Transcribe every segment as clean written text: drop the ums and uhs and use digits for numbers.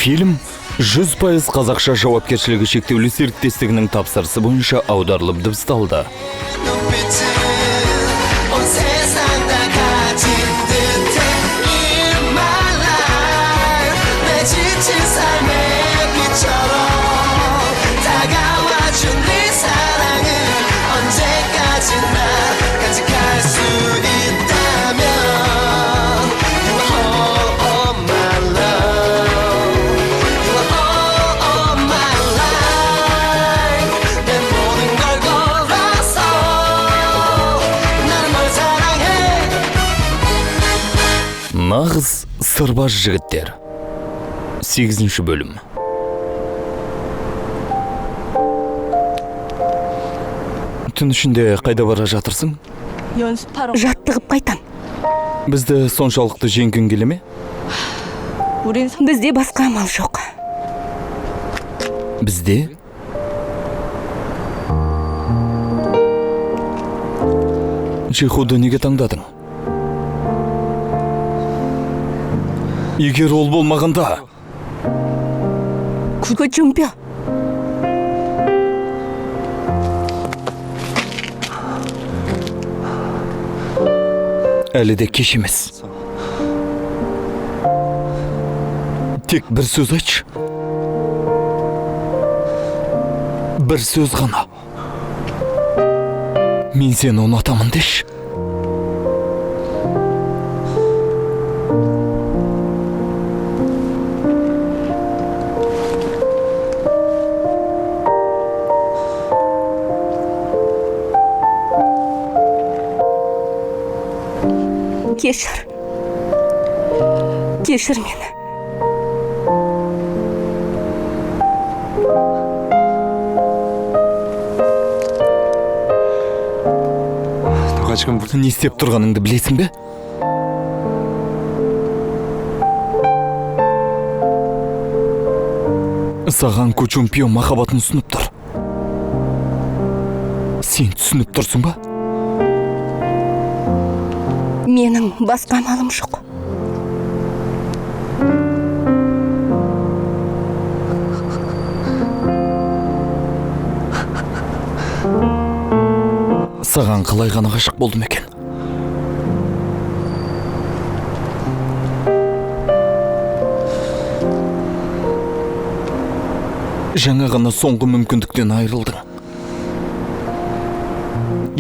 Фильм 100% қазақша жауапкершілігі шектеулі серіктестігінің тапсырысы бойынша аударылып дыбысталды. Нағыз сырбаз жігіттер. 8-ші бөлім. Түн ішінде қайда бара жатырсың? Жаттығып қайтам. Бізді соншалықты жеңгің келе ме? Бізде басқа амал жоқ. Бізде? Чехуды неге таңдадың? Егер ол болмағанда... Көчімпе. Әлі де кеш емес. Тек бір сөз айтшы. Бір сөз ғана. Мен сені ұнатамын деші. Кешір мені. Не істеп тұрғаныңды білесің бе? Саған Көчімпе махаббатын ұсынып тұр. Сен түсініп тұрсың ба? Менің басқа амалым жоқ. Саған қалай ғана ғашық болдым екен? Жаңа ғана соңғы мүмкіндіктен айырылдың.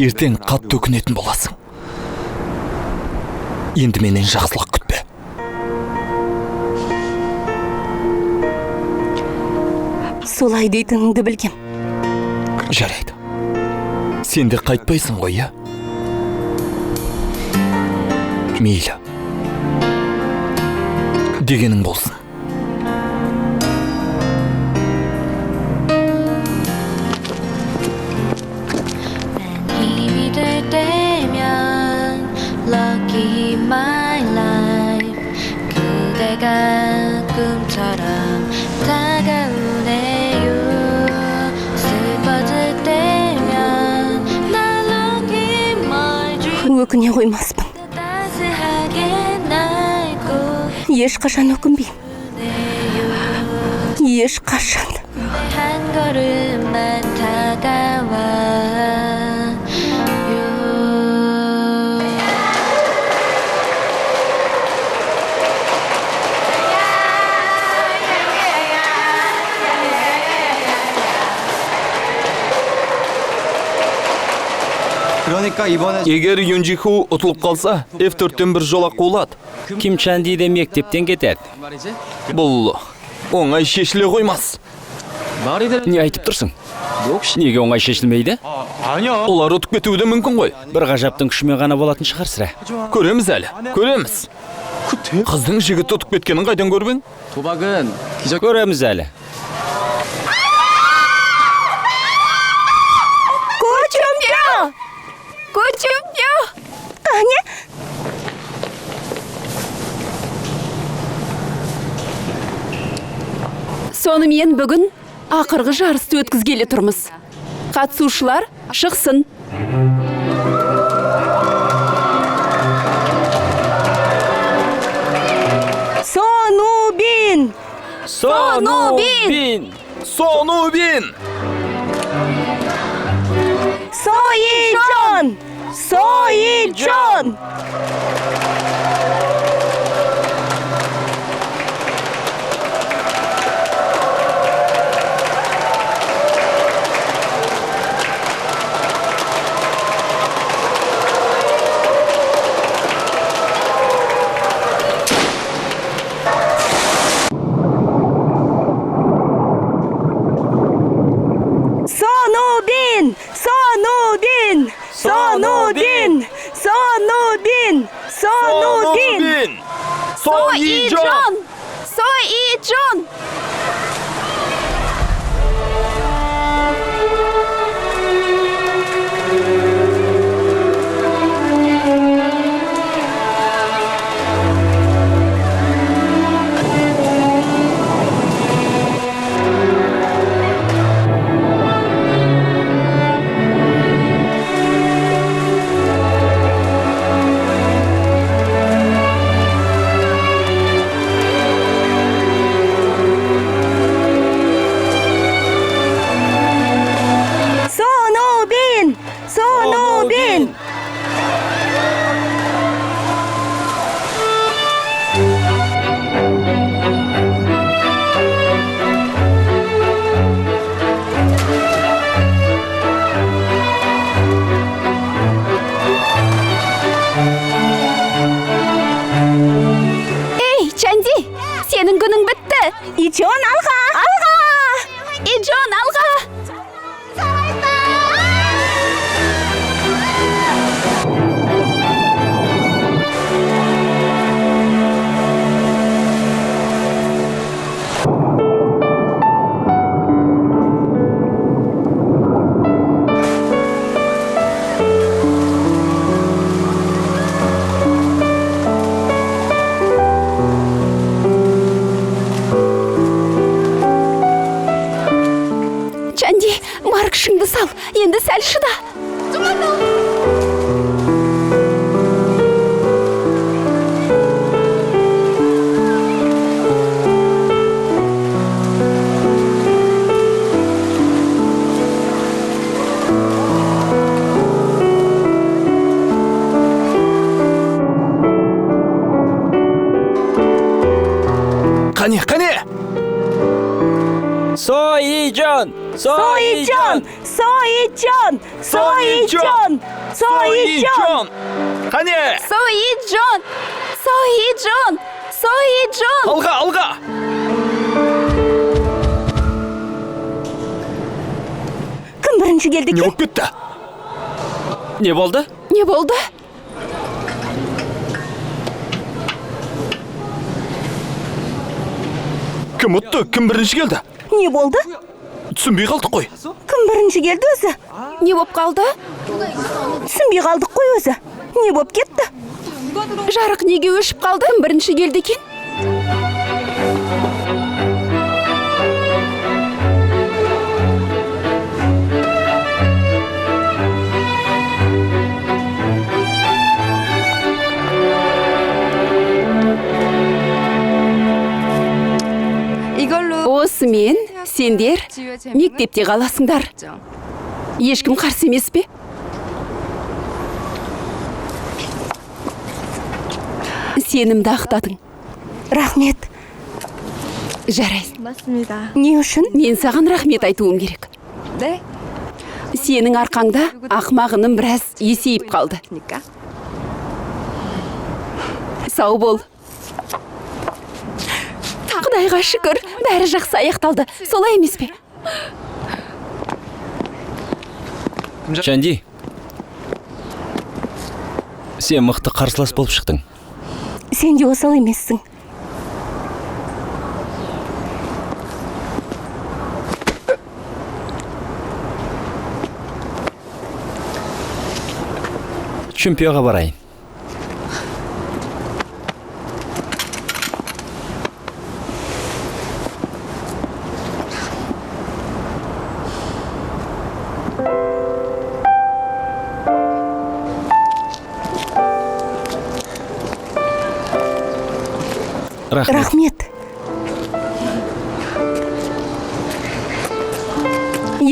Ертең қатты өкінетін боласың. Енді менен жақсылық күтпе. Солай дейтініңді білгем. Жарайды. Сен де қайтпайсың ғой, я? Мейлі. Дегенің болсын. My life 그대가 꿈처럼 다가오네요 슬퍼질 때면 날 look in my dream Өкіне қоймаспын. 따스하게 날 꼭 ешқашан өкінбеймін. ешқашан. 한 걸음만 다가와 Егер Юнжиху ұтылып қалса, F4-тен бір жолақ қуылады. Ким Чанди де мектептен кетеді. Бұл оңай шешіле қоймас. Не айтып тұрсың? Неге оңай шешілмейді? Олар ұтып кетуі де мүмкін ғой. Бір ғажаптың күшімен ғана болатын шығар сірә. Көреміз әлі, көреміз. Қыздың жігіт ұтып кеткенін қайдан көрбең? Көреміз әлі. Көчімпе! Қане? Сонымен бүгін ақырғы жарысты өткізгелі тұрмыз. Қатысушылар шықсын. Сонубин! Сонубин! Сонубин! Сонубин! 소이존! 소이존! 손우빈! 손우빈! 손우빈! 손우빈! 손우빈! 소이존! 소이존! 손우빈! 손우빈! Ey, Чанди, senin günün bitti. 이존 알가! 알가! İjon alga. Чанди, маркшыңды сал, енді сәл шыда. қане! 소이존! 소이존! 소이존! 소이존! 소이존! қане! Соиджон! Соиджон! Соиджон! Алға! кім бірінші келді Не екен? болып кетті? Не болды? Не болды? Кім ұтты? Кім бірінші келді? не болды? Түсінбей қалдық қой. кім бірінші келді өзі? Не боп қалды? түсінбей қалдық қой өзі. не боп кетті? Жарық неге өшіп қалды? Кім бірінші келді екен? Осымен сендер мектепте қаласыңдар. Ешкім қарсы емес пе? Сенімді ақтадың. рахмет. Жарайды. не үшін? Мен саған рахмет айтуым керек. Сенің арқаңда ақмағының біраз есейіп қалды. Сау бол. Құдайға шүкір, бәрі жақсы аяқталды. Солай емес пе? Чанди, сен мықты қарсылас болып шықтың. сен де осал емессің. Чемпионға барайын. рахмет.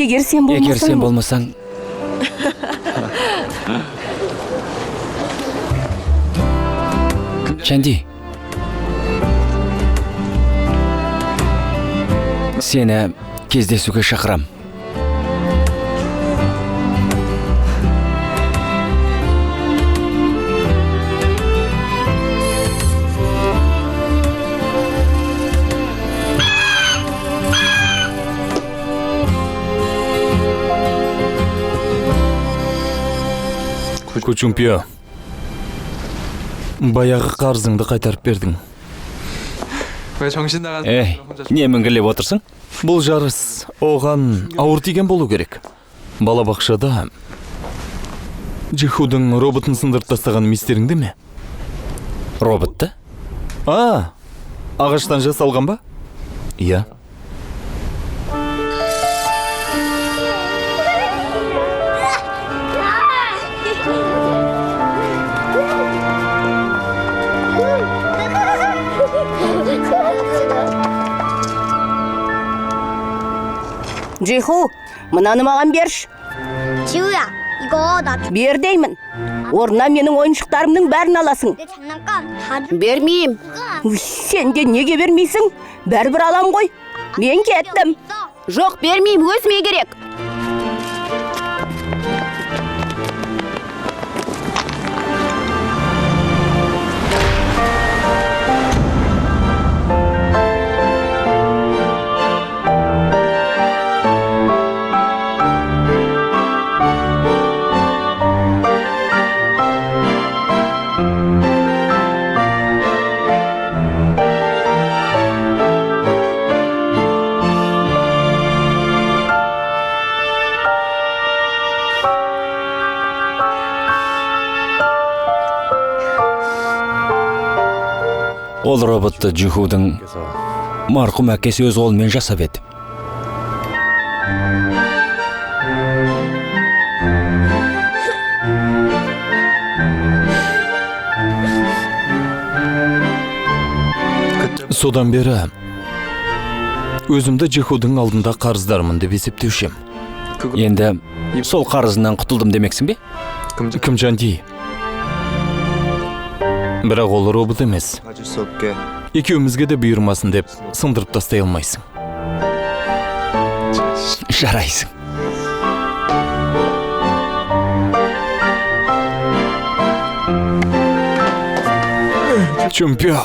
егер сен егер сен болмасаң болмасаң Чанди сені кездесуге шақырам. Кучумпио, баяғы қарызыңды қайтарып бердің. 왜 정신 나간 Ей, 사람을 혼자 не мінгілеп отырсың? Бұл жарыс оған ауыр тиген болу керек. Балабақшада Джихудың роботын сындырып тастаған мистеріңді ме? Роботты? Ағаштан жасалған ба? Иә. Джиху, мынаны маған берші. 지우야, 이거 나 Бер деймін. Орнына менің ойыншықтарымның бәрін аласың. 내 장난감 다 줘. Бермеймін. Сен де неге бермейсің? Бәрібір алам ғой. Мен кеттім. Жоқ, бермеймін, өзіме керек. Ол роботты Джихудың марқұм әкесі өз қолымен жасап еді. Содан бері өзімді Джихудың алдында қарыздармын деп есептеушем. Енді сол қарызынан құтылдым демексің бе? Кім Жанди? Бірақ ол робот емес. 가질 수 없게 Екеумізге де бұйырмасын деп сындырып тастай алмайсың. Жарайсың. Чумпио.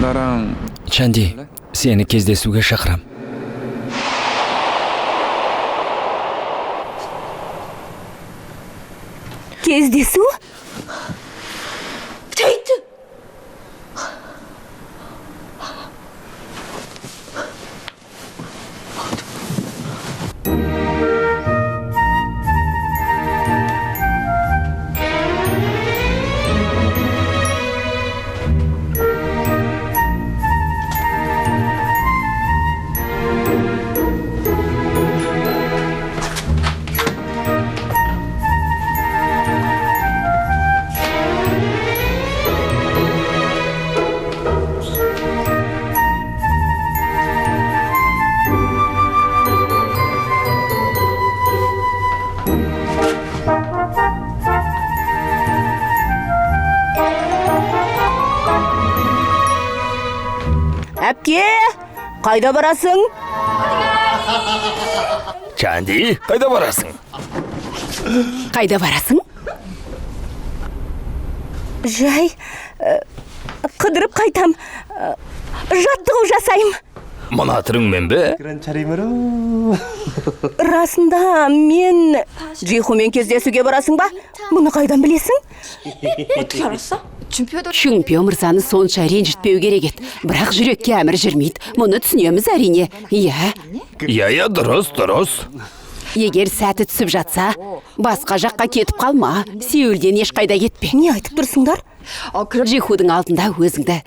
나랑 Чанди, сені кездесуге шақырам. Кездесу? Әпке, қайда барасың? Жанди, қайда барасың? Қайда барасың? Жай, қыдырып қайтам. Жаттығу жасайым. Мына түріңмен бе? 그런 차림으로 Расында мен Джихумен кездесуге барасың ба? Мұны қайдан білесің? Чумпио мырзаны сонша ренжітпеу керек еді. Бірақ жүрекке әмір жүрмейді. Мұны түсінеміз әрине. Иә. Иә, дұрыс. Егер сәті түсіп жатса, басқа жаққа кетіп қалма. Сеулден ешқайда кетпе. Не айтып тұрсыңдар? Жихудың алдында өзіңді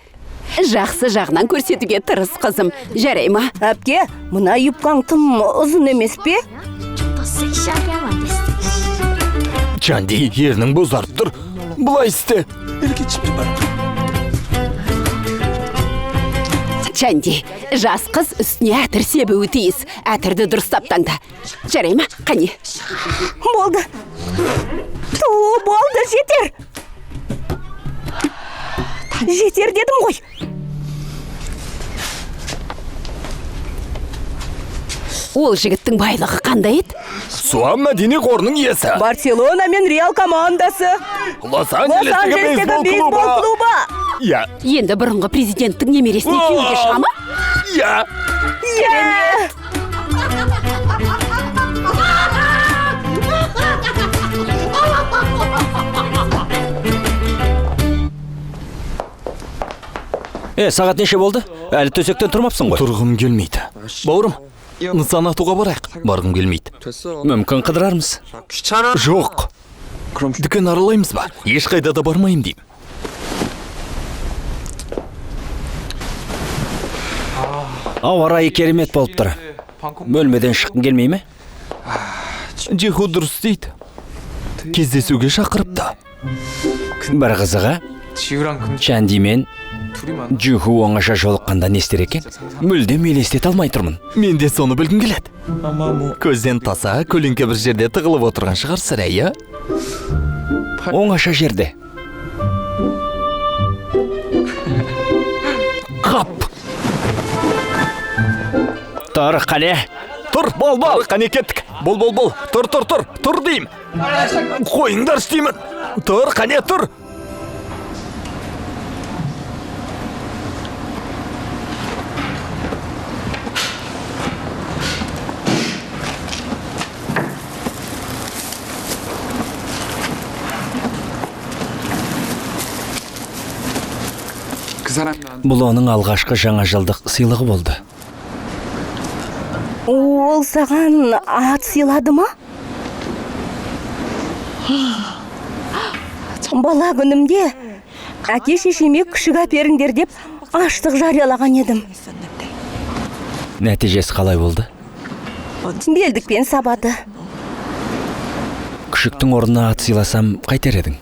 жақсы жағынан көрсетуге тырыс, қызым. Жарай ма? Әпке, мына юбкаң тым ұзын емес пе? ちょっとセクシャルヤマンです Чанди, ернің бозарып тұр. Бұлай істе. Чанди, жас қыз үстіне әтір себуі тиіс. Әтірді дұрыстап таңда. Жарай ма? Қане? Болды. Болды, жетер. Жетер дедім ғой. Ол жігіттің байлығы қандай еді? Суам мәдени қорының иесі. Барселона мен Реал командасы. Лос-Анджелестегі бейсбол клубы. Я. Енді бұрынғы президенттің немересіне күйеуге шыға ма? Я. Сағат неше болды? Әлі төсектен тұрмапсың ғой? Тұрғым келмейді. Бауырым, нысан атуға барайық. Барғым келмейді. Мүмкін қыдырармыз. 귀찮아. Жоқ. Дүкен аралаймыз ба? Ешқайда да бармайым деймін. Ауа райы керемет болып тұр. Бөлмеден шыққың келмей ме? Жиху дұрыс дейді. Кездесуге шақырыпты. Бір қызығы, 지우랑 금지 Чанди мен 둘이만 Жиху оңаша жолыққанда не істер екен? Мүлдем елестете алмай тұрмын. Мен де соны білгім келеді. Көзден таса, көлеңке бір жерде тығылып отырған шығар сірәйі. Оңаша жерде. Қап! Тұр, қане. Тұр, бол. Қане кеттік. Бол. Тұр деймін. Қойыңдар істеймін. Тұр, қане, тұр. 그 사람이 난 Бұл оның алғашқы жаңа жылдық сыйлығы болды. Ол саған ат сыйлады ма? Бала күнімде әке шешеме күшік әперіңдер деп аштық жариялаған едім. Нәтижесі қалай болды? Белдікпен сабады. Күшіктің орнына ат сыйласам қайтер едің?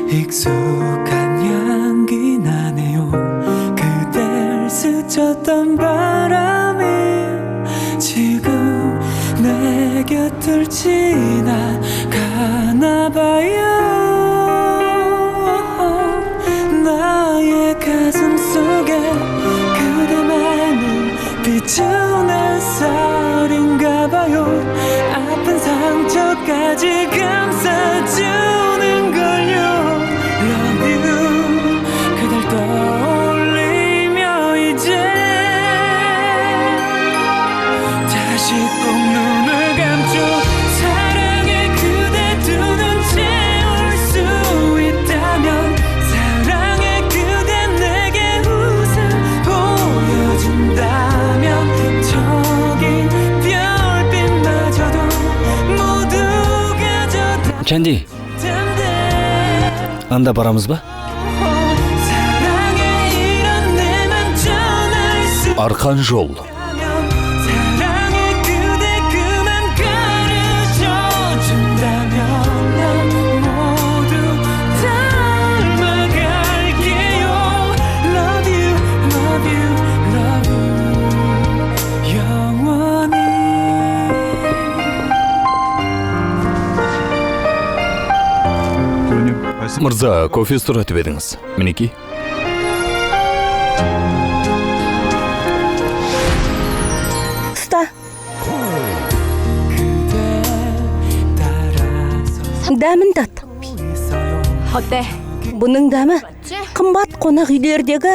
익숙한 향기 나네요 그댈 스쳤던 바람이 지금 내 곁을 지나가나 봐요 나의 가슴 속에 그대만을 비추는 쌀인가 봐요 아픈 상처까지 감싸주는 걸요 그댈 떠올리며 이제 다시 꼭 눈을 감죠 사랑에 그대 두 눈 채울 수 있다면 사랑에 그대 내게 웃음 보여준다면 저기 별빛마저도 모두 가져다 Чанди, анда барамыз ба? Арқан жол. 사랑에 그대 그만 가르쳐준다면 난 모두 닮아갈게요 Love you, love you, love you 영원히 Мырза, кофе сұратып едіңіз. Мінекей. Ұста. Дәмін тат. 어때? Бұның дәмі қымбат қонақ үйлердегі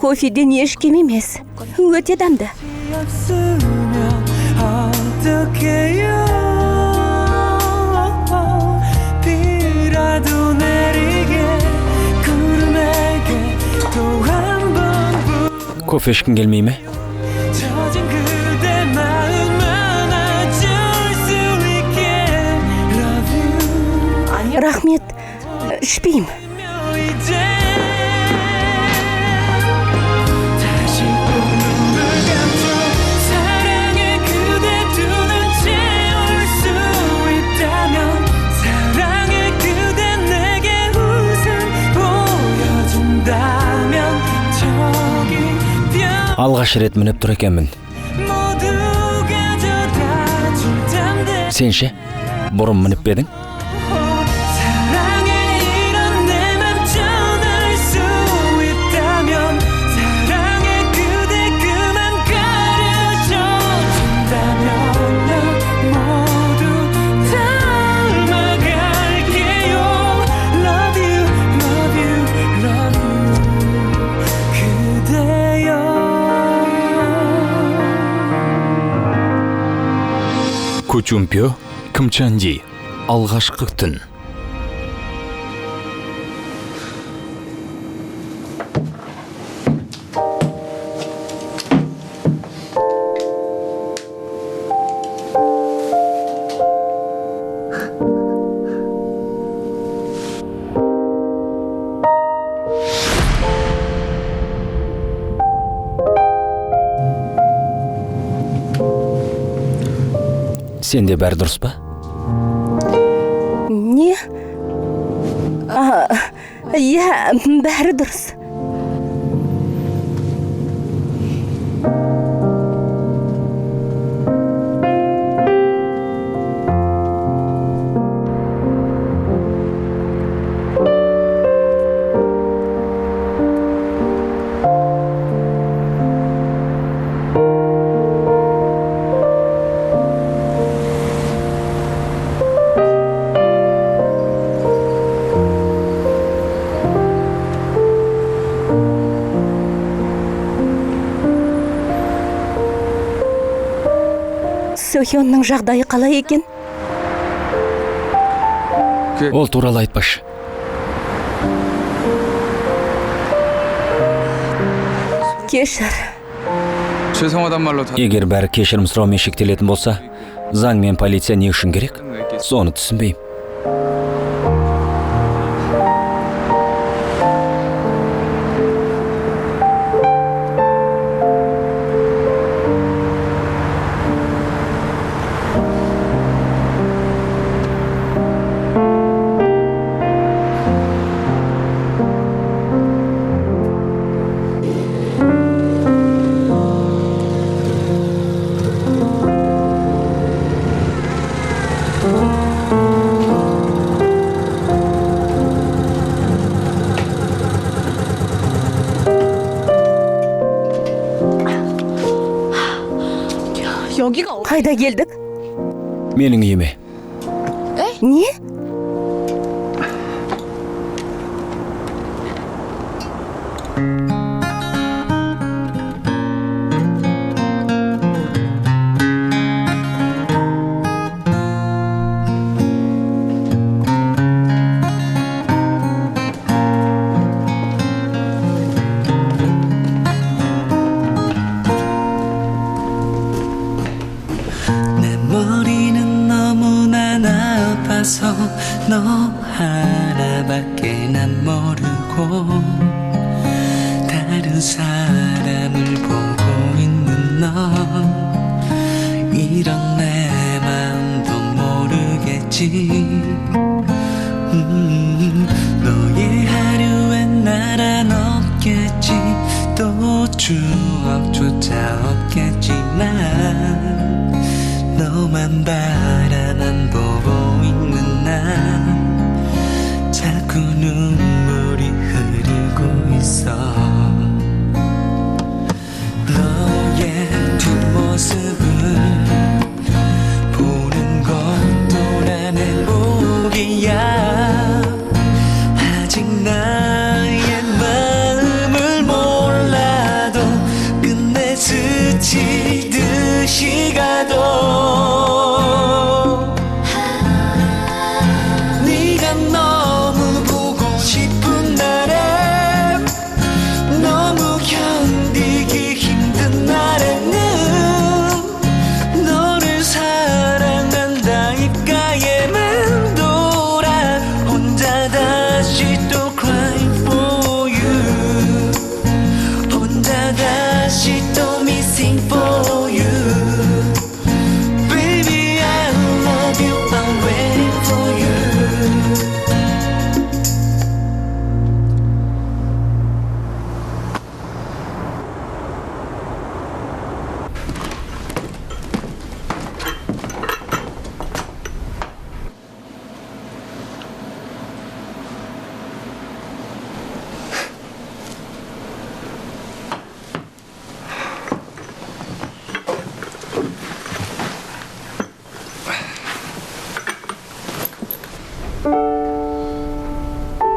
кофеден еш кем емес. Өте дамды. 없으면 어떡해요 비라도 내리게 구름에게 또 한 번 Кофе ішкің келмей ме? 젖은 그대 마음 안아줄 수 있게 Love you Рахмет, ішпейм. 이제 다시 또 눈을 감죠 사랑의 그대 두 눈 채울 수 있다면 사랑의 그대 내게 웃음 보여준다면 저기 별 Алғаш рет мініп тұр екенмін. 모두 가져다 줄 텐데 Сен ше? Бұрын мініп пе едің? 사랑에 이런 내 맘 전할 수 있다면 사랑의 그대 그만 가려줘 준다면 난 모두 닮아갈게요 Love you, love you, love you 그대여 Көчүмпө, Кымчанди, алғашқы түн. Сенде бәрі дұрыс па? Не? Иә, бәрі дұрыс. Сөхеннің жағдайы қалай екен? Ол туралы айтпашы. Кешір. 죄송하단 말로 다 Егер бәрі кешірім сұраумен шектелетін болса, заң мен полиция не үшін керек? Соны түсінбеймін. Қайда келдік? Менің үйіме. Не? 내 머리는 너무나 나빠서 너 하나밖에 난 모르고 다른 사람을 보고 있는 너 이런 내 마음도 모르겠지 너의 하루엔 나란 없겠지 또 추억조차 없겠지만 너만 바라만 보고 있는 난 자꾸 눈물이 흐르고 있어 너의 뒷모습을 보는 것도 난 행복이야 아직 나의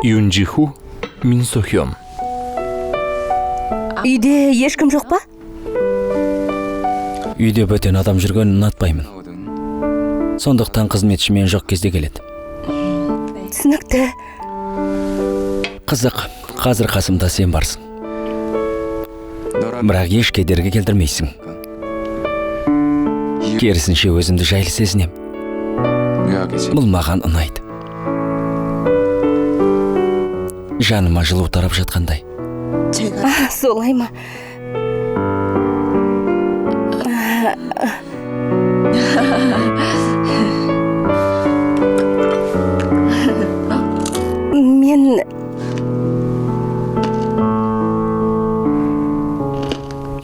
Юнжиху, Мин Сохён. Үйде ешкім жоқ па? Үйде бөтен адам жүргенін ұнатпаймын. Сондықтан қызметші мен жоқ кезде келеді. Түсінікті. Қызық, қазір қасымда сен барсың. Бірақ еш кедергі келтірмейсің. Керісінше өзімді жайлы сезінем. Бұл маған ұнайды. Жаныма жылу тарап жатқандай. Солай ма? Мен...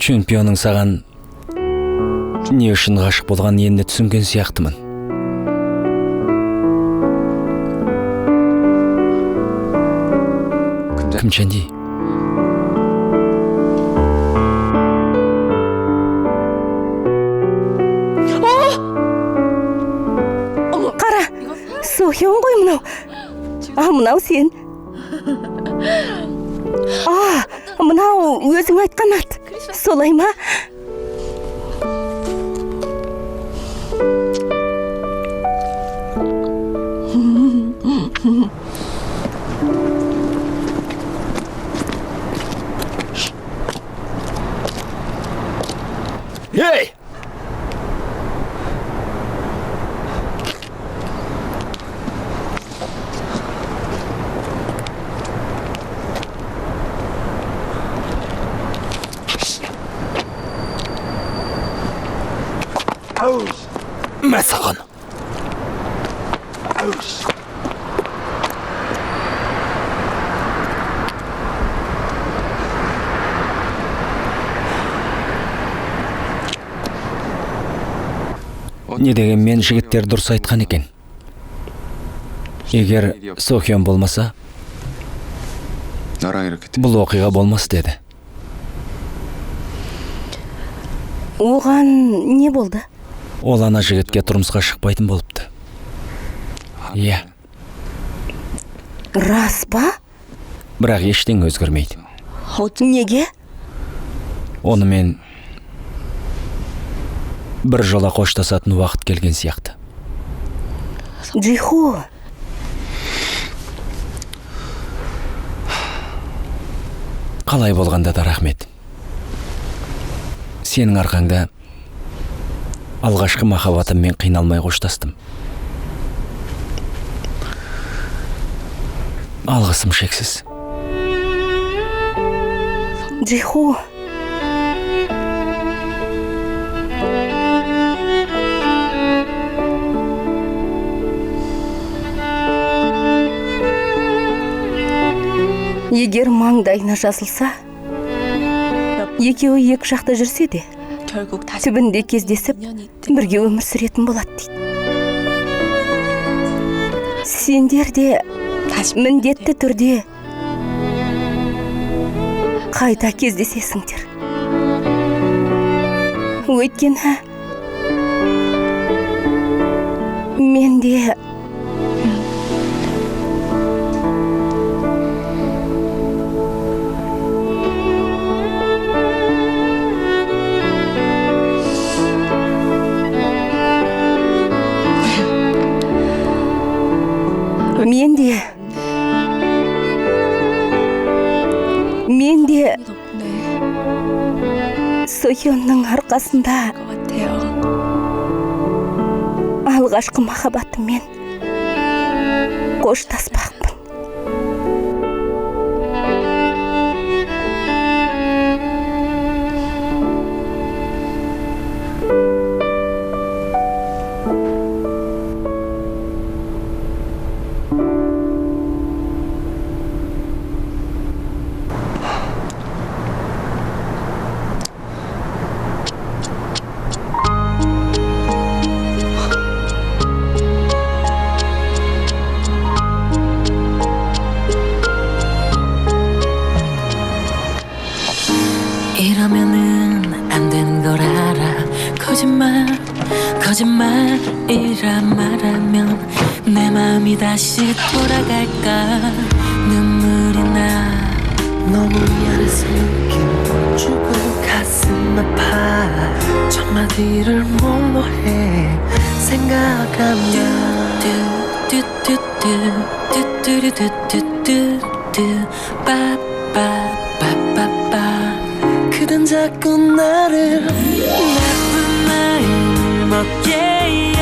Чемпионың саған не үшін ғашық болған енді түсінген сияқтымын. Кім Чанди? Қара, Сохён ғой мынау. Мынау сен. Мынау өзің айтқан ат. Солай ма? Ей! Мә саған. Не дегенмен жігіттер дұрыс айтқан екен. Егер Сохён болмаса, бұл оқиға болмас деді. Оған не болды? Ол ана жігітке тұрмысқа шықпайтын болыпты. Иә. Рас па? Бірақ ештен өзгермейді. Неге? Оны мен бір жола қоштасатын уақыт келген сияқты. Джиху. Қалай болғанда да рахмет. Сенің арқаңда алғашқы махаббатыммен қиналмай қоштастым. Алғысым шексіз. Джиху. Егер маңдайына жазылса, екеуі екі жақта жүрсе де, түбінде кездесіп, бірге өмір сүретін болады дейді. Сендер де міндетті түрде қайта кездесесіңдер. Өйткені мен де Сохённың арқасында алғашқы махаббатыммен қоштаспақпын. 거짓말이라 말하면 내 마음이 다시 돌아갈까 눈물이 나 너무 미안해서 느낌 못 주고 가슴 아파 첫마디를 뭘로 해 생각하면 뚜뚜뚜뚜뚜뚜뚜뚜뚜뚜 빠빠빠빠빠 그댄 자꾸 나를 나쁜 마음을 먹게 해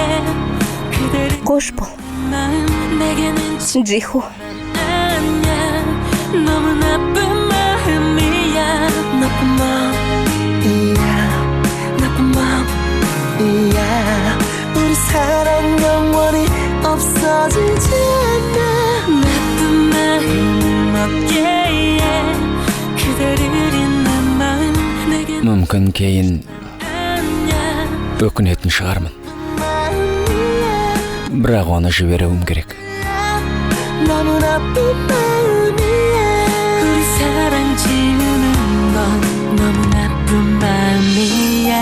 그대를 Қош бол, 마음 내게는 Джиху. 아니야 너무 나쁜 마음이야 나쁜 마음이야 나쁜 마음이야 우리 사랑 영원히 없어지지 않아 나쁜 마음을 먹게 해 그대를 잃는 마음 내겐 мүмкін кейін 아니야 өкінетін шығармын, бірақ оны жіберуім керек. 너무 나쁜 마음이야 우리 사랑 지우는 건 너무 나쁜 마음이야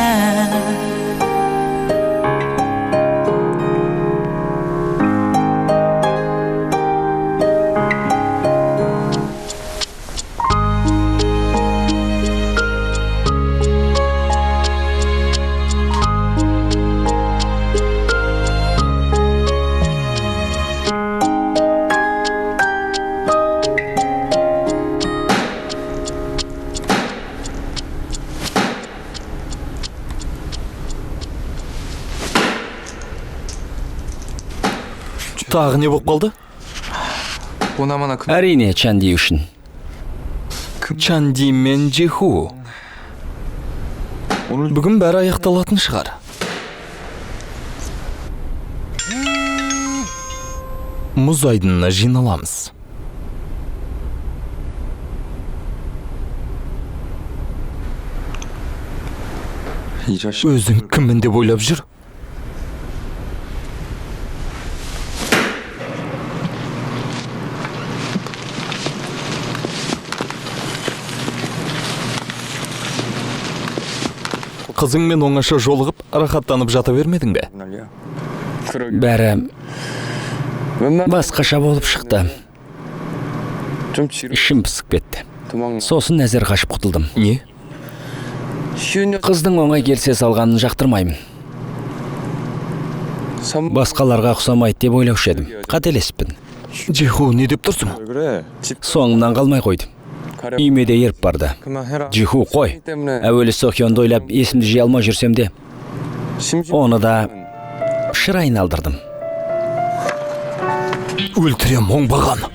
Тағы не болып қалды? 보나마나 그 Әрине, Чанди үшін. Чанди мен Джиху. Бүгін бәрі аяқталатын шығар. Мұз айдынына жиналамыз. 이 자식 Өзің кіммін деп ойлап жүр? Қызыңмен оңаша жолығып, рахаттанып жата бермедің бе? 난리야 Бәрі 웬만 басқаша болып шықты. 좀 지루 Ішім пысып кетті. 도망 Сосын әзер қашып құтылдым. Не? 쉬운 녀석 Қыздың оңай келсе салғанын жақтырмаймын. 선 Басқаларға ұқсамайды деп ойлаушы едім. Қателесіппін. Джиху, не деп тұрсың? 왜 그래 집 Соңымнан қалмай қойды. 가려 Үйме де еріп барды. 그만해라 Джиху, қой. 때문에 Әуелі Сохионды ойлап, есімді жия алмай жүрсем де, 심지어 оны да шыр айналдырдым. Өлтірем оңбаған.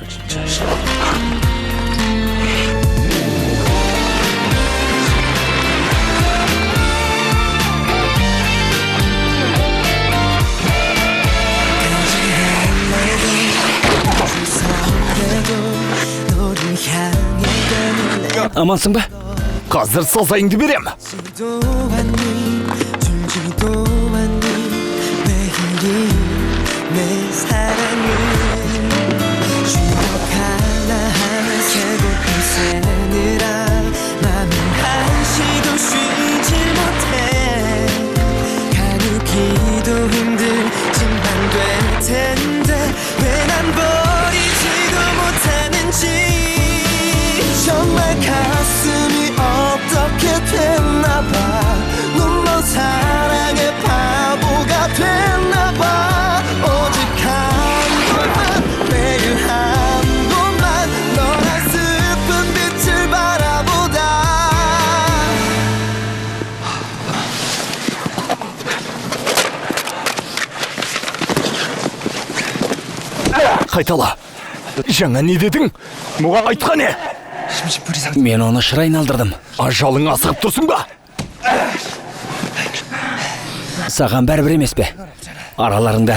Амансың ба? Қазір сазайыңды берем. 줄지도 않니 매일이 내 사랑을 주목하나 하는 새벽을 새느라 나는 한시도 쉬질 못해 가누기도 힘들지만 될 텐데 왜 난 버리지도 못하는지 정말 가슴이 어떻게 됐나봐 눈먼 사랑의 바보가 됐나봐 오직 한 번만 매일 한 번만 너란 슬픈 빛을 바라보다 Қайтала. Жаңа не дедің? Мұға айтқан не? Мен оны шыр айналдырдым. Ажалың асығып тұрсың ба? Саған бәрібір емес пе? Араларыңда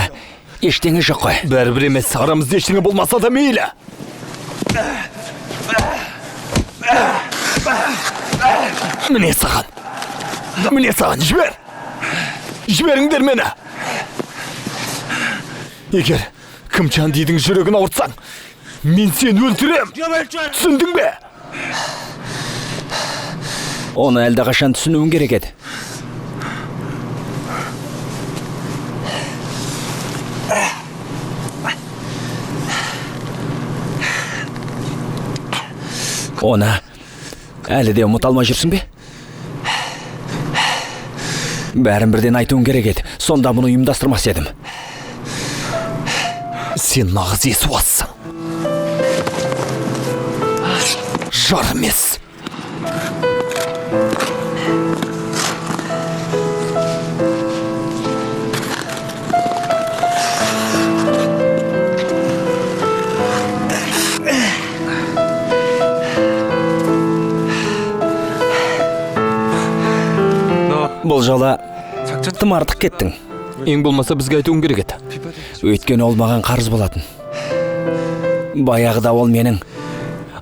ештеңе жоқ қой. Бәрібір емес, арамызда ештеңе болмаса да мейлі. Міне саған. Жібер. Жіберіңдер мені. Егер кім Чандидің жүрегін ауыртсаң, мен сені өлтірем. Түсіндің бе? Оны әлдеқашан түсінуің керек еді. Оны әлі де ұмыта алмай жүрсің бе? Бәрін бірден айтуың керек еді. Сонда бұны ұйымдастырмас едім. Сен нағыз есуассың. Жар емес. Бұл жала тым артық кеттің. Ең болмаса бізге айтуың керек еді. Өйткені ол маған қарыз болатын. Баяғыда ол менің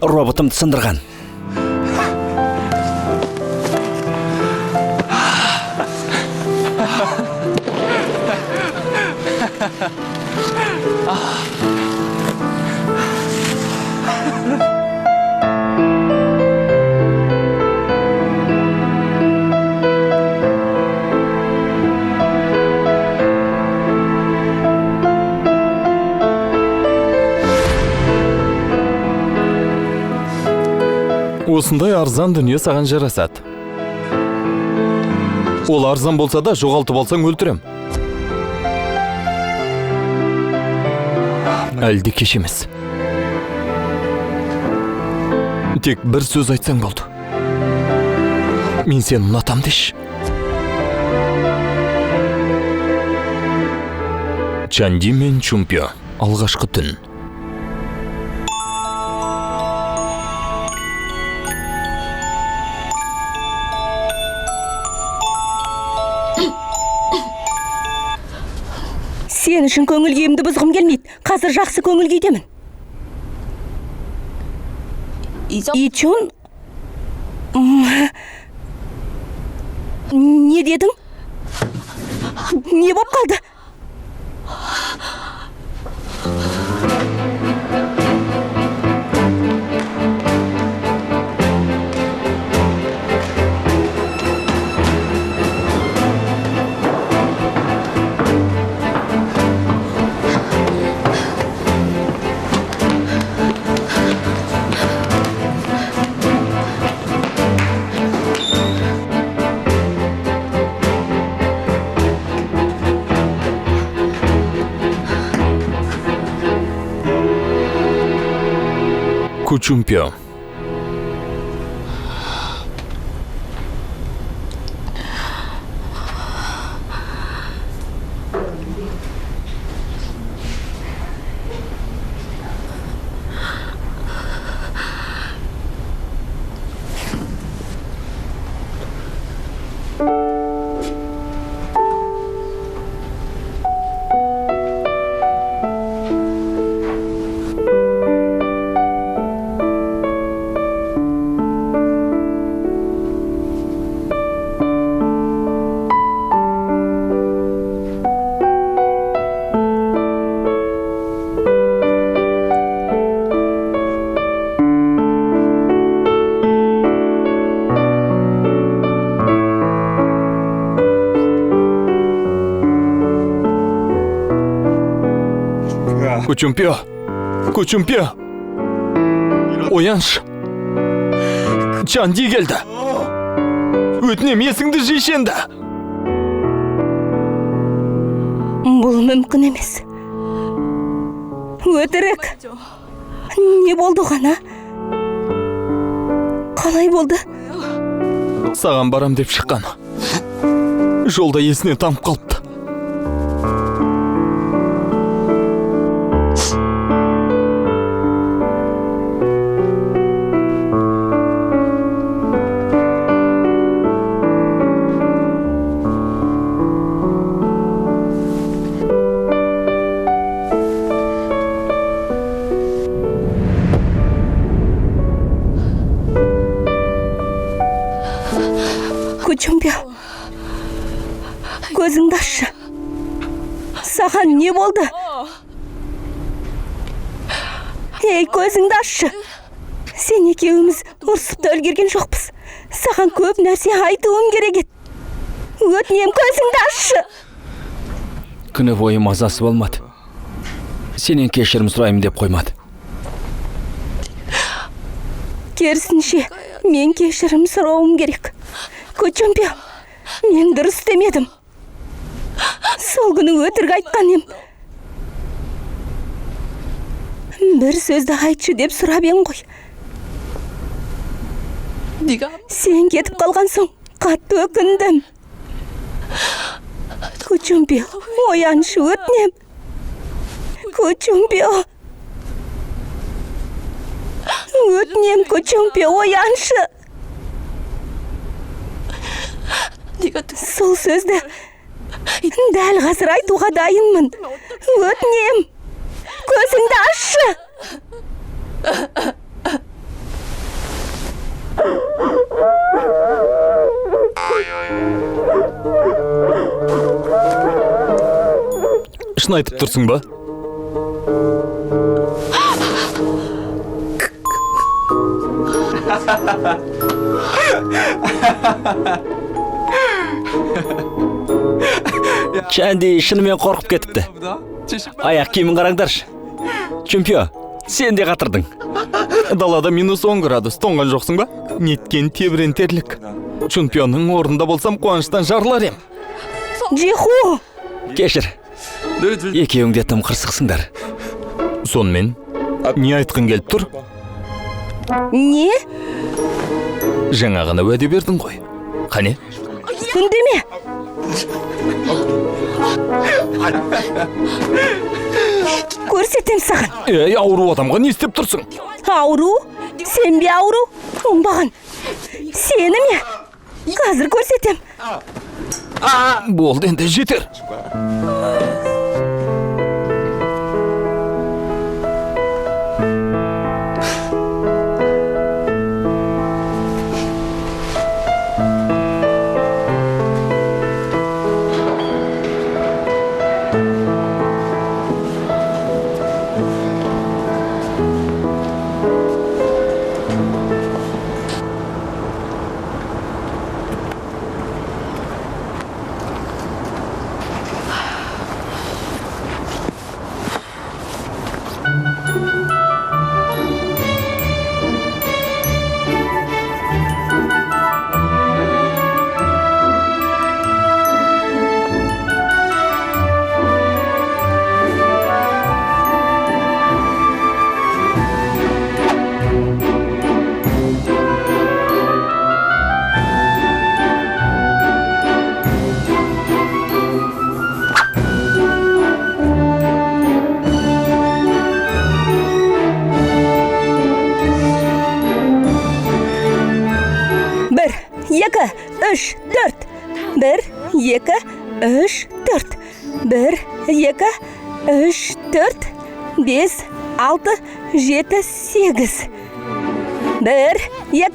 роботымды сындырған. Осындай арзан дүние саған жарасады. Ол арзан болса да жоғалтып алсаң өлтірем. Әлде кеш емес. Тек бір сөз айтсаң болды. Мен сені ұнатам деші. Чанди мен Чумпио. Алғашқы түн. Сен үшін көңіл күйімді бұзғым келмейді. Қазір жақсы көңіл күйдемін. Ичон? Не дедің? Не боп қалды? Чумпио. Кучумпио. Ояншы. Чанди келді. Өтінем есіңді жейші енді. Бұл мүмкін емес. Өтірік. Не болды ғана? Қалай болды? Саған барам деп шыққан. Жолда есіне тамып қалыпты. Чумпио, көзіңді ашшы. Саған не болды? Ей, көзіңді ашшы. Сен екеуміз ұрсып та үлгерген жоқпыз. Саған көп нәрсе айтуым керек еді. Өтінем, көзіңді ашшы. Күні бойы мазасы болмады. сенен кешірім сұраймын деп қоймады. Керісінше, мен кешірім сұрауым керек. Көчемпе, мен дұрыс демедім. Сол күні өтірік айтқан ем. Бір сөзді айтшы деп сұрап ең ғой. Сен кетіп қалған соң, қатты өкіндім. Көчемпе, ояншы өтінем. Көчемпе, өтінем, көчемпе, ояншы. Сол сөзді дәл қазір айтуға дайынмын. Өтінем, көзіңді ашшы. Шын айтып тұрсың ба? Чанди шынымен қорқып кетіпті. Аяқ киімін қараңдаршы. Чемпион, сен де қатырдың. Далада -10 градус тоңған жоқсың ба? Неткен тебірентерлік. Чемпионның орнында болсам қуаныштан жарылар ем. Жиху! Кешір, екеуің де тым қырсықсыңдар. Сонымен, не айтқың келіп тұр? Не? Жаңа ғана уәде бердің ғой. Қане? Үндеме! Көрсетем саған. Ей, ауру адамға не істеп тұрсың? Ауру? Сен бе ауру? Оңбаған. Сені ме? Қазір көрсетем. Болды, енді жетер. Екі, үш, төрт. 1, 2, 3, 4. 1, 2, 3, 4, 5, 6, 7, 8. 1, 2.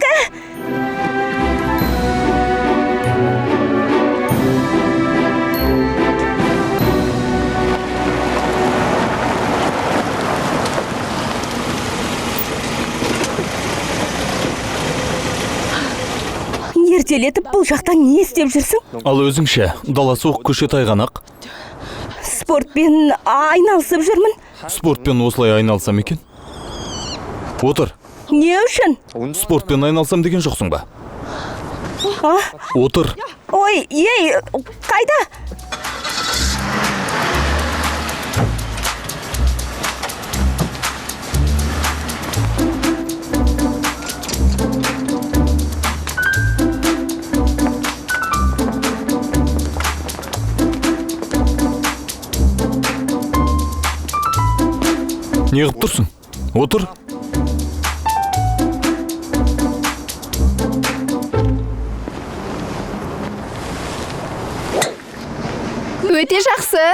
Ертелетіп бұл жақтан не істеп жүрсің? Ал өзіңше, дала суық көше тайғанақ. Спортпен айналысып жүрмін. Спортпен осылай айналсам екен? Отыр. Не үшін? Спортпен айналсам деген жоқсың ба? А? Отыр. Ой, ей, қайда? Не қып тұрсың? Отыр. Өте жақсы.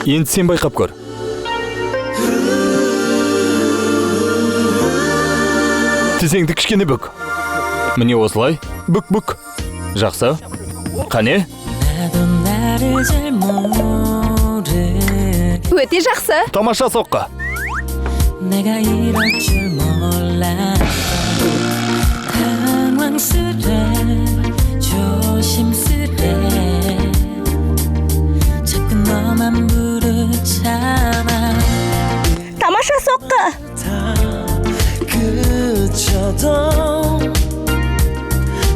Енді сен байқап көр. Тізеңді кішкене бүк. Міне осылай. Бүк-бүк. Жақсы. Қане? Өте жақсы. Тамаша соққа. 내가 이럴 줄 몰랐어 당황스레 조심스레 자꾸 너 너만 부르잖아. тамаша соққы. 다 그쳐도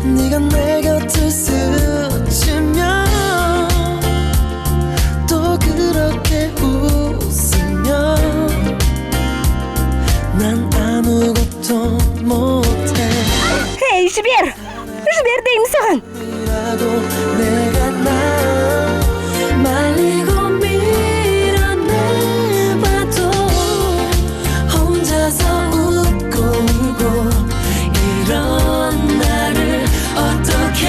네가 내 곁을 스치면 또 그렇게 웃으면 난 아무것도 못해 Ей, жібер деймін саған. 라고 내가 나 말리고 밀어내봐도 혼자서 웃고 울고 이런 나를 어떡해.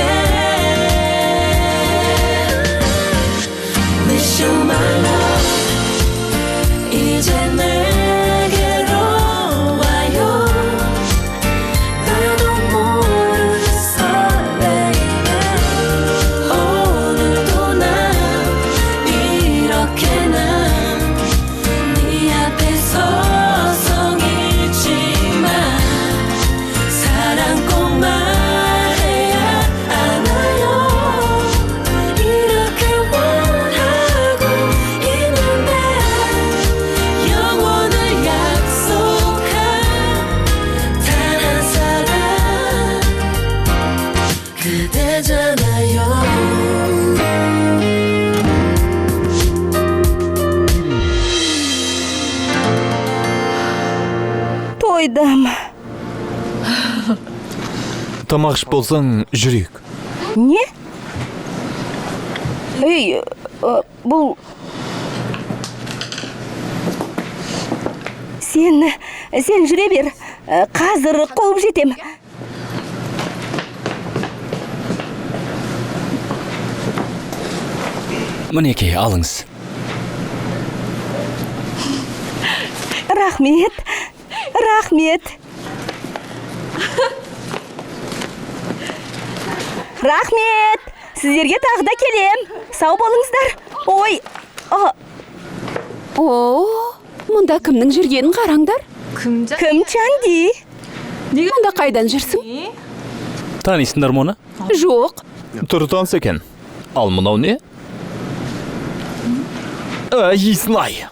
Wish you my love. 이제 내게로 와요. 나도 모르게 설레이네. 오늘도 난 이렇게 난 네 앞에 서성이지만 사랑 꼭 말해야 하나요. 이렇게 원하고 있는데 영원을 약속한 단 한 사람 그대잖아요. Тойдым. Тамақ ішіп болсаң, жүрейік. Не? Ей, бұл... Сен жүре бер. Қазір қуып жетем. Мінекей, алыңыз. Рахмет. Рахмет. Сіздерге тағы да келем. Сау болыңыздар. Ой, О, мұнда кімнің жүргенін қараңдар. кім Чанди? Мұнда қайдан жүрсің? Танисыңдар ма оны? Жоқ. Тұртанс екен. Ал мынау не? Есін-ай.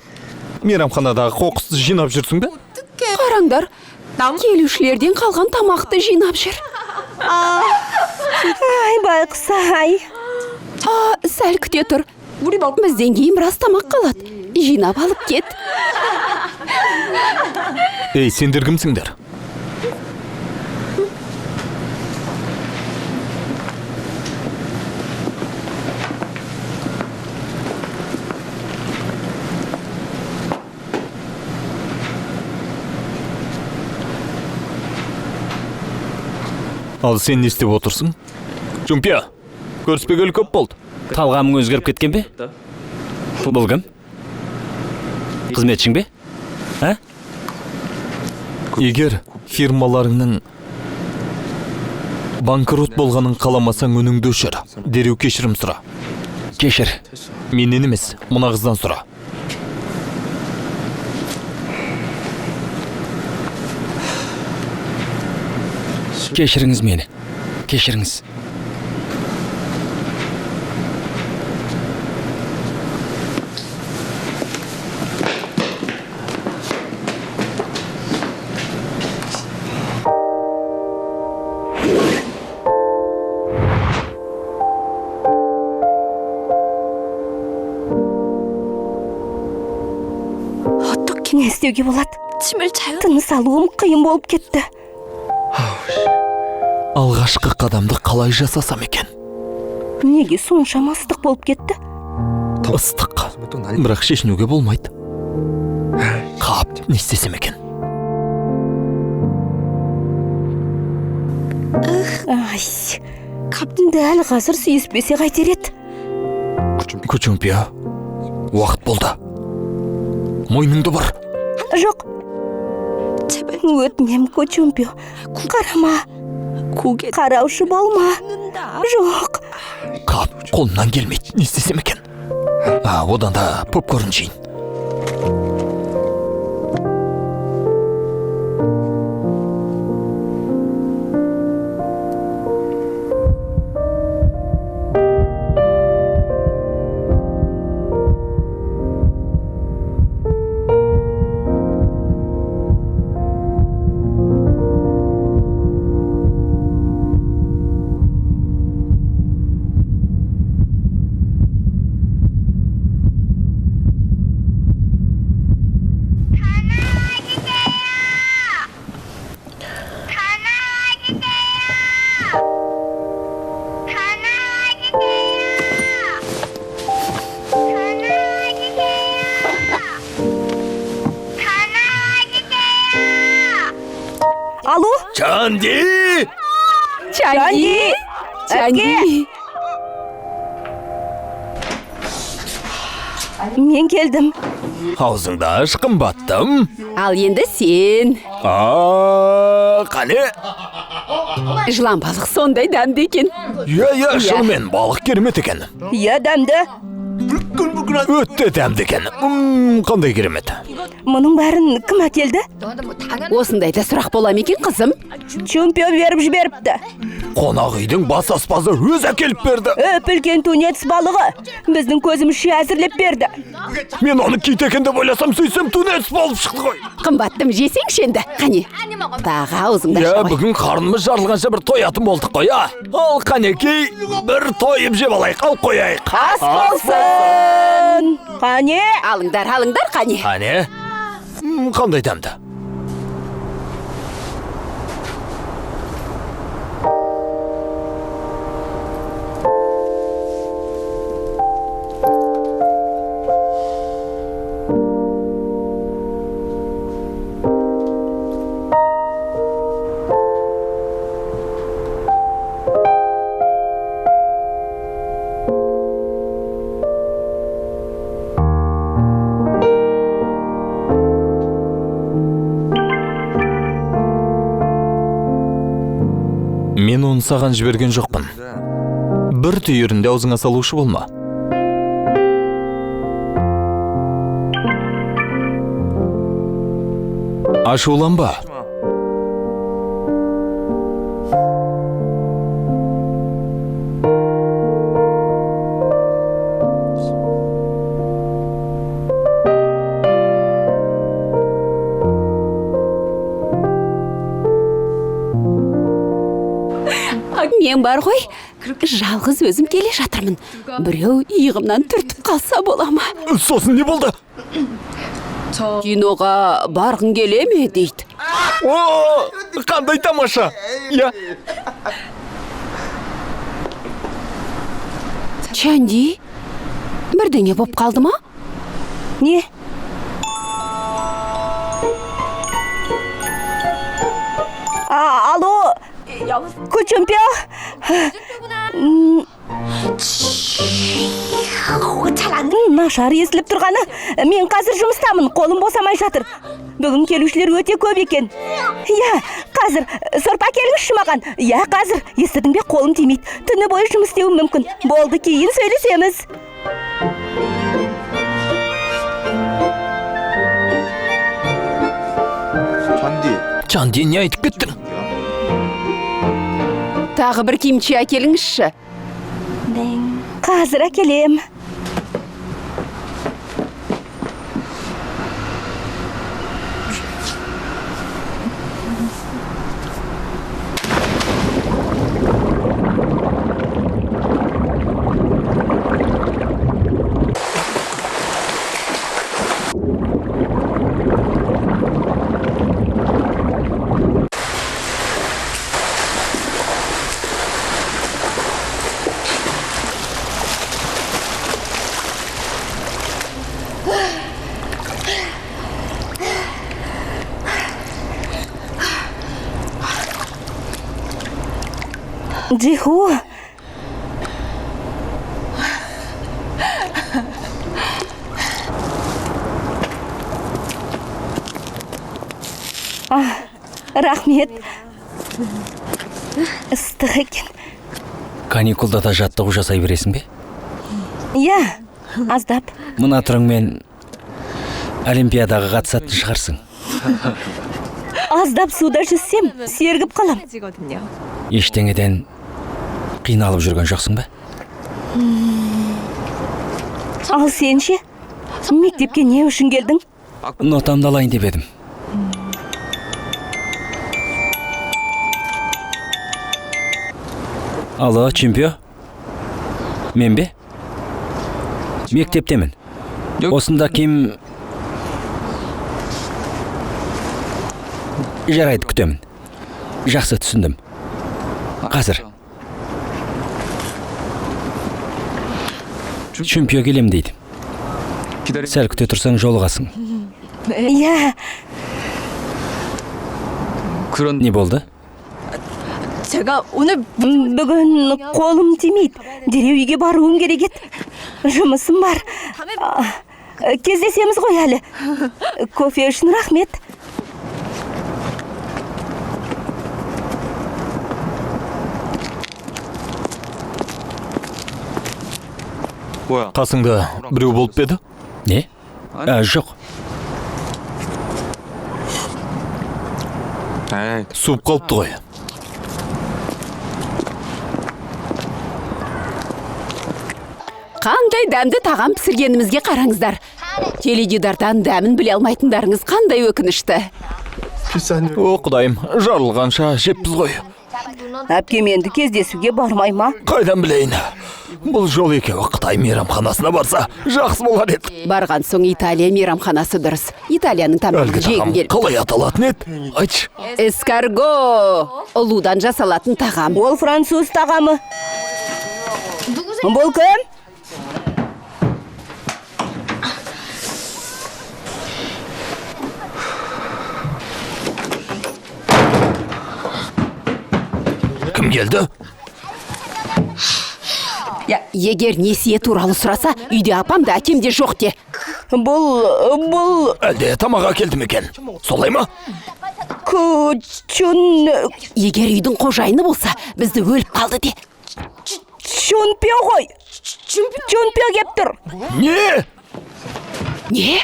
Мейрамханадағы қоқысты жинап жүрсің бе? Қараңдар. Келушілерден қалған тамақты жинап жүр. Ай, байқұс-ай. Сәл күте тұр. Бізден кейін біраз тамақ қалады. Жинап алып кет. Ей, сендер кімсіңдер? Ал сен не істеп отырсың? Чумпия, көріспегелі көп болды. Талғамың өзгеріп кеткен бе? Бұл кім? Қызметшің бе? Егер фирмаларыңның банкрот болғанын қаламасаң өніңді өшір. Дереу кешірім сұра. Кешір. Менен емес, мына қыздан сұра. Кешіріңіз мені. Кешіріңіз. Не істеуге болады? 침을 자유 Тыныс алуым қиын болып кетті. Алғашқы қадамды қалай жасасам екен? Неге соншама ыстық болып кетті? Ыстық. Бірақ шешінуге болмайды. Қап, не істесем екен? Ай, дәл қазір сүйіспесе қайтер еді. Көчумпия, уақыт болды. Мойныңды бар. Жоқ. Өтінем, Көчумпио. Қарама. Қараушы болма. Жоқ. Қап, қолымнан келмейді. Не істесем екен? Одан да попкорн жейін. Чанди! Чанди! Чанди! Мен келдім. Аузыңды аш, қымбаттым. Ал енді сен. Қане? Жылан балық сондай дәмді екен. Иә, шынымен балық керемет екен. Иә, дәмді. Өтті дәмді екен. Қандай керемет. Мұның бәрін кім әкелді? Осындайда сұрақ бола ма екен қызым? Чемпион беріп жіберіпті. Қонақ үйдің бас аспазы өз әкеліп берді. Үлкен тунец балығы. Біздің көзімізше әзірлеп берді. Мен оны кит екен деп ойласам, сөйсем тунец болып шықты ғой. Қымбаттым, жесеңші енді. Қане, тағы аузыңды Я, аша ғой. бүгін қарнымыз жарылғанша бір тоятын болдық қой, а? Ал қанекей, бір тойып жеп алайық, ал қояйық. Ас болсын! Қане? Алыңдар, қане. Қане? Қандай дәмді? Мен оны саған жіберген жоқпын. Бір түйірінде аузыңа салушы болма. Ашуланба. Мен бар ғой, жалғыз өзім келе жатырмын. Біреу иығымнан түртіп қалса бола ма? Сосын не болды? Киноға барғың келе ме дейді. О, қандай тамаша. Я. Чанди, бірдеңе боп қалды ма? Не? Алло, Чемпион? Нашар естіліп тұрғаны. Мен қазір жұмыстамын, қолым босамай жатыр. Бүгін келушілер өте көп екен. Я, қазір сорпа келіңізші маған. Я, қазір естідің бе, қолым тимейді. Түні бойы жұмыс істеуім мүмкін. Болды, кейін сөйлесеміз. Чанди, не айтып кеттің? Тағы бір кимчи әкеліңізші. Қазір әкелем. Джиху. Рахмет. Ыстық екен. Каникулда да жаттығу жасай бересің бе? Я, аздап. Мына түріңмен Олимпиадаға қатысатын шығарсың. Аздап суда жүзсем, сергіп қалам. Ештеңеден қиналып жүрген жоқсың ба? Ал сен ше? Мектепке не үшін келдің? Нотамды алайын деп едім. Алло, чемпион? Мен бе? Мектептемін. Осында кем... Жарайды, күтемін. Жақсы түсіндім. Қазір. Чемпион келем дейді. Сәл күте тұрсаң жолығасың. Я, Не болды? 제가 오늘 бүгін қолым тимейді. Дереу үйге баруым керек еді. Жұмысым бар. Кездесеміз ғой әлі. Кофе үшін рахмет. 뭐야? Қасыңда біреу болып па еді? Не? Жоқ. 에이, Суып қалыпты ғой. қандай дәмді тағам пісіргенімізге қараңыздар. Теледидардан дәмін біле алмайтындарыңыз қандай өкінішті. О, құдайым, жарылғанша жеппіз ғой. Әпкем енді кездесуге бармай ма? Қайдан білейін? Бұл жол екеуі Қытай мейрамханасына барса, жақсы болар еді. Барған соң Италия мейрамханасы дұрыс. Италияның тамағын Әлгі жегім тағам келіп. қалай аталатын еді? Айтшы. Эскарго! Ұлудан жасалатын тағам. Ол француз тағамы. Бұл кім? Кім келді? Егер несие туралы сұраса, үйде апам да әкем де жоқ де. Бұл Әлде тамаға келді ме екен? Солай ма? Чун... Егер үйдің қожайыны болса, бізді өліп қалды де. Чунпе ғой. Чунпе кеп тұр. Не? Не?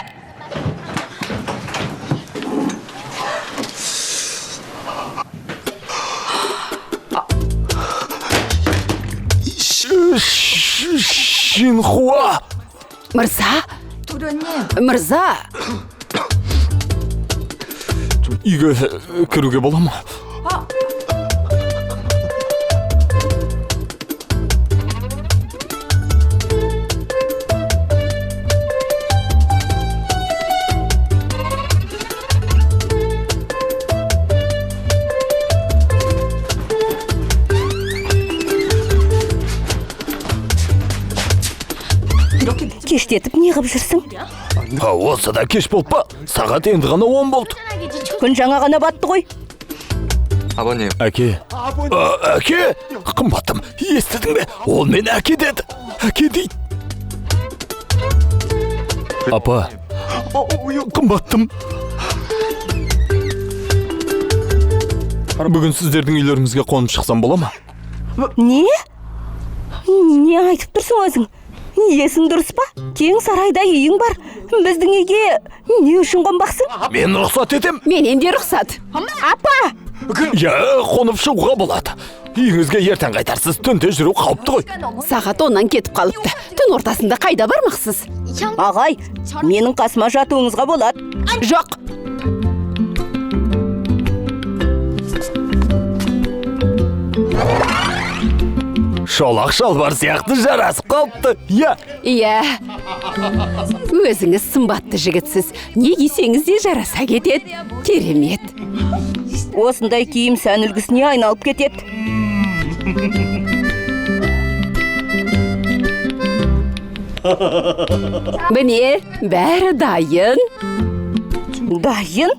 Шинхуа! Мырза? Мырза? Үйге кіруге бола ма? Кештетіп не қып жүрсің? Осы да кеш болып па? Сағат енді ғана 10 болды. Күн жаңа ғана батты ғой. 아버님. Әке. Әке? Қымбаттым, естідің бе? Ол мен әке деді. Әке дейді. Апа. Қымбаттым. Бүгін сіздердің үйлеріңізге қонып шықсам бола ма? Не? Не айтып тұрсың өзің? Есің дұрыс па? Кең сарайда үйің бар. Біздің үйге не үшін қонбақсың? Мен рұқсат етем. Менен де рұқсат. Апа! Я, қонып шығуға болады. Үйіңізге ертең қайтарсыз, түнде жүру қауіпті ғой. Сағат 10-нан кетіп қалыпты. Түн ортасында қайда бармақсыз? Ағай, менің қасыма жатуыңызға болады. Жоқ. Шолақ шалбар сияқты жарасып қалыпты. Я. Иә. Өзіңіз сымбатты жігітсіз. Не кисеңіз де жараса кетеді. Керемет. Осындай киім сән үлгісіне айналып кетеді. Міне, бәрі дайын. Дайын?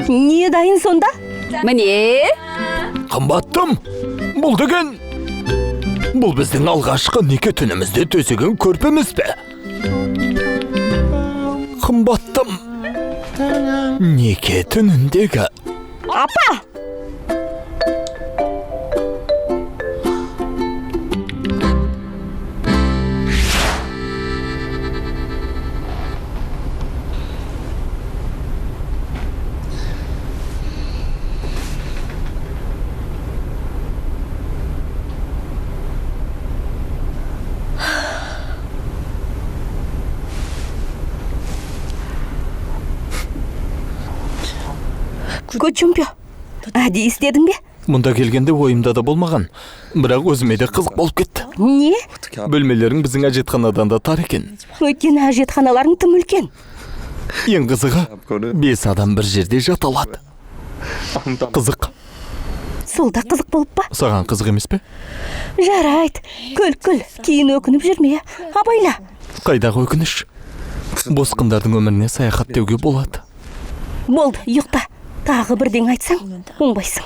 Не дайын сонда? Міне. Қымбаттым. Бұл деген... Бұл біздің алғашқы неке түнімізде төсеген көрпеміз бе? Қымбаттым. Неке түніндегі... Апа! Көчімпе, әдей істедің бе? Мұнда келгенде ойымда да болмаған. Бірақ өзіме де қызық болып кетті. Не? Бөлмелерің біздің әжетханадан да тар екен. Өйткені әжетханаларың тым үлкен. Ең қызығы, 5 адам бір жерде жата алады. Қызық. Сол да қызық болып па? Саған қызық емес пе? Жарайды, күл-күл, кейін өкініп жүрме, абайла. Қайдағы өкініш? Босқындардың өміріне саяхат деуге болады. Болды, ұйықта. Тағы бірден айтсаң, оңбайсың.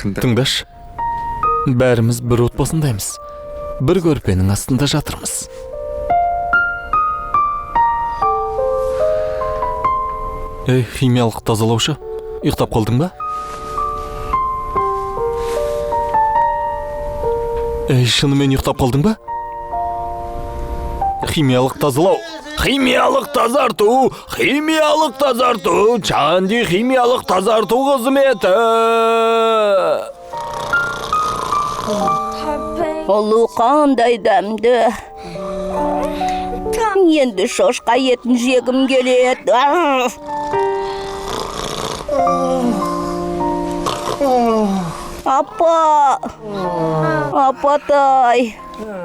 Тыңдаш, бәріміз бір отбасындаймыз. Бір көрпенің астында жатырмыз. Ей, химиялық тазалаушы, ұйықтап қалдың ба? Ей, шынымен ұйықтап қалдың ба? Химиялық тазалау. Химиялық тазарту, Чанди химиялық тазарту қызметі. Ұлы қандай дәмді. Енді шошқа етін жегім келеді. Апа! Апатай!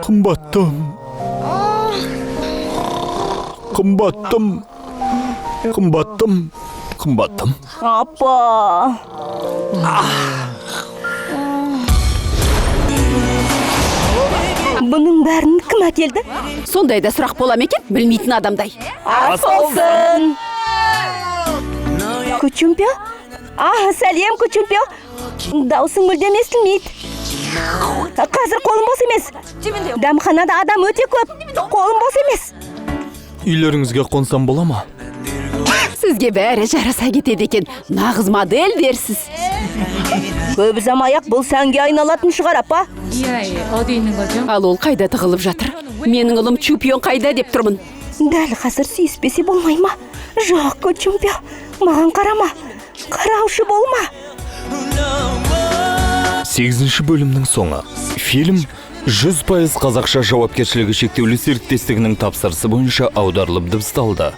Қымбаттым. Апа! Бұның бәрін кім әкелді? Сондай да сұрақ бола ма екен? Білмейтін адамдай. Ас болсын! Күчімпе? Сәлем, Күчімпе. Даусың мүлдем естілмейді. Қазір қолым бос емес. Дәмханада адам өте көп. Қолым бос емес. Үйлеріңізге қонсам бола ма? Сізге бәрі жараса кетеді екен. Нағыз модель дерсіз. Көп ұзамай-ақ бұл сәнге айналатын шығар, апа. Ал ол қайда тығылып жатыр? Менің ұлым чемпион қайда деп тұрмын. Дәл қазір сүйіспесе болмай ма? Жоқ, Күчімпе. Маған қарама. Қараушы болма. 8-ші бөлімнің соңы. Фильм 100% қазақша жауапкершілігі шектеулі серіктестігінің тапсырысы бойынша аударылып дыбысталды.